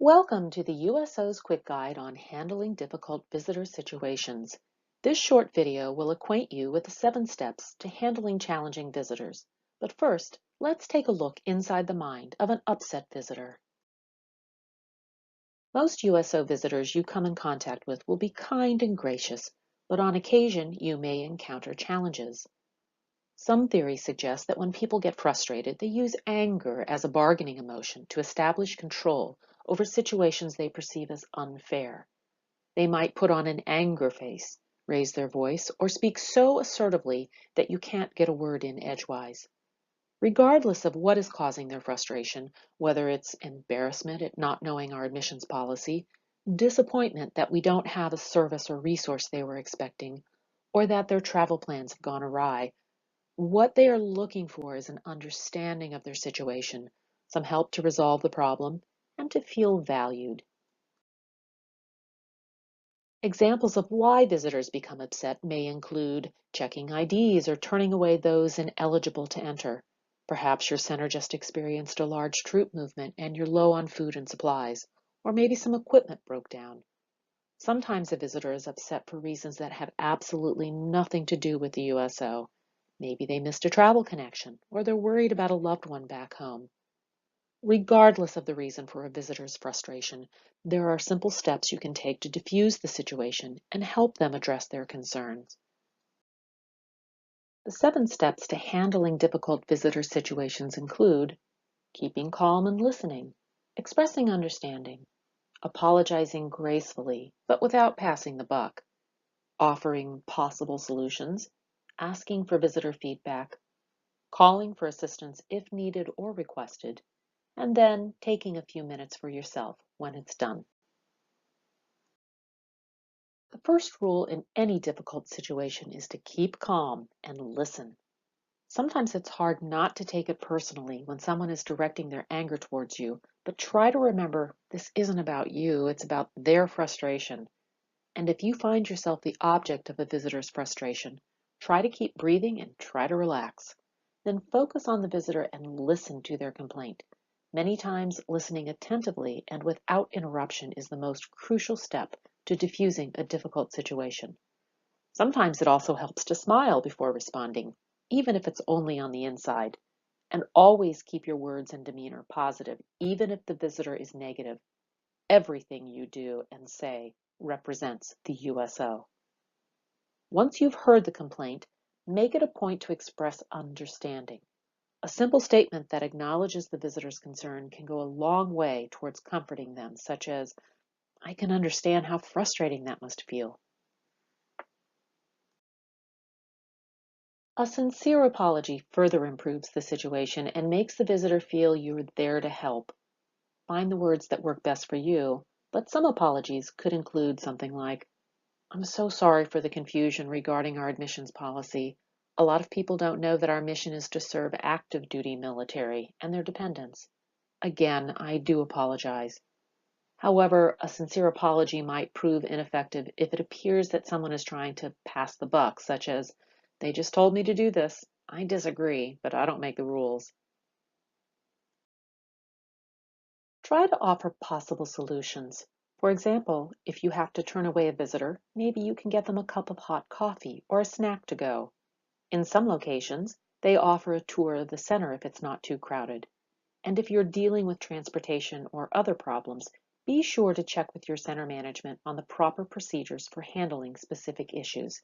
Welcome to the USO's Quick Guide on Handling Difficult Visitor Situations. This short video will acquaint you with the 7 steps to handling challenging visitors. But first, let's take a look inside the mind of an upset visitor. Most USO visitors you come in contact with will be kind and gracious, but on occasion you may encounter challenges. Some theories suggest that when people get frustrated, they use anger as a bargaining emotion to establish control over situations they perceive as unfair. They might put on an anger face, raise their voice, or speak so assertively that you can't get a word in edgewise. Regardless of what is causing their frustration, whether it's embarrassment at not knowing our admissions policy, disappointment that we don't have a service or resource they were expecting, or that their travel plans have gone awry, what they are looking for is an understanding of their situation, some help to resolve the problem, and to feel valued. Examples of why visitors become upset may include checking IDs or turning away those ineligible to enter. Perhaps your center just experienced a large troop movement and you're low on food and supplies, or maybe some equipment broke down. Sometimes a visitor is upset for reasons that have absolutely nothing to do with the USO. Maybe they missed a travel connection, or they're worried about a loved one back home. Regardless of the reason for a visitor's frustration, there are simple steps you can take to diffuse the situation and help them address their concerns. The 7 steps to handling difficult visitor situations include keeping calm and listening, expressing understanding, apologizing gracefully but without passing the buck, offering possible solutions, asking for visitor feedback, calling for assistance if needed or requested, and then taking a few minutes for yourself when it's done. The first rule in any difficult situation is to keep calm and listen. Sometimes it's hard not to take it personally when someone is directing their anger towards you, but try to remember this isn't about you, it's about their frustration. And if you find yourself the object of a visitor's frustration, try to keep breathing and try to relax. Then focus on the visitor and listen to their complaint. Many times, listening attentively and without interruption is the most crucial step to diffusing a difficult situation. Sometimes it also helps to smile before responding, even if it's only on the inside. And always keep your words and demeanor positive, even if the visitor is negative. Everything you do and say represents the USO. Once you've heard the complaint, make it a point to express understanding. A simple statement that acknowledges the visitor's concern can go a long way towards comforting them, such as, "I can understand how frustrating that must feel." A sincere apology further improves the situation and makes the visitor feel you're there to help. Find the words that work best for you, but some apologies could include something like, "I'm so sorry for the confusion regarding our admissions policy. A lot of people don't know that our mission is to serve active duty military and their dependents. Again, I do apologize." However, a sincere apology might prove ineffective if it appears that someone is trying to pass the buck, such as, "They just told me to do this. I disagree, but I don't make the rules." Try to offer possible solutions. For example, if you have to turn away a visitor, maybe you can get them a cup of hot coffee or a snack to go. In some locations, they offer a tour of the center if it's not too crowded. And if you're dealing with transportation or other problems, be sure to check with your center management on the proper procedures for handling specific issues.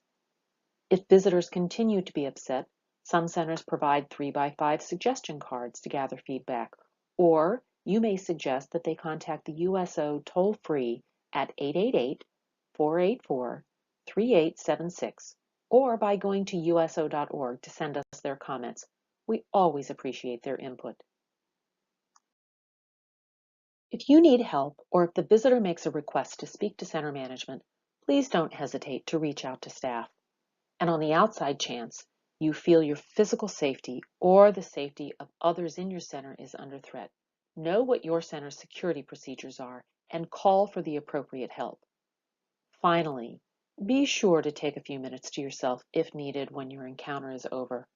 If visitors continue to be upset, some centers provide 3x5 suggestion cards to gather feedback, or you may suggest that they contact the USO toll-free at 888-484-3876, or by going to uso.org to send us their comments. We always appreciate their input. If you need help or if the visitor makes a request to speak to center management, please don't hesitate to reach out to staff. And on the outside chance you feel your physical safety or the safety of others in your center is under threat, know what your center's security procedures are and call for the appropriate help. Finally, be sure to take a few minutes to yourself if needed when your encounter is over.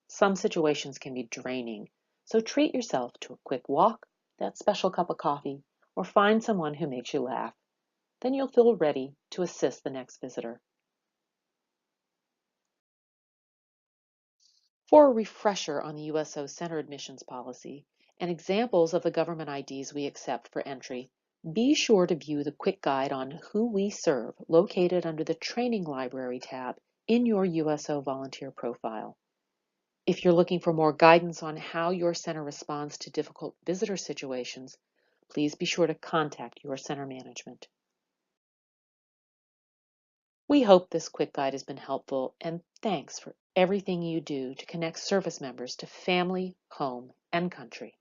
Some situations can be draining, so treat yourself to a quick walk, that special cup of coffee, or find someone who makes you laugh. Then you'll feel ready to assist the next visitor. For a refresher on the USO Center admissions policy and examples of the government IDs we accept for entry, be sure to view the quick guide on Who We Serve located under the Training Library tab in your USO volunteer profile. If you're looking for more guidance on how your center responds to difficult visitor situations, please be sure to contact your center management. We hope this quick guide has been helpful, and thanks for everything you do to connect service members to family, home, and country.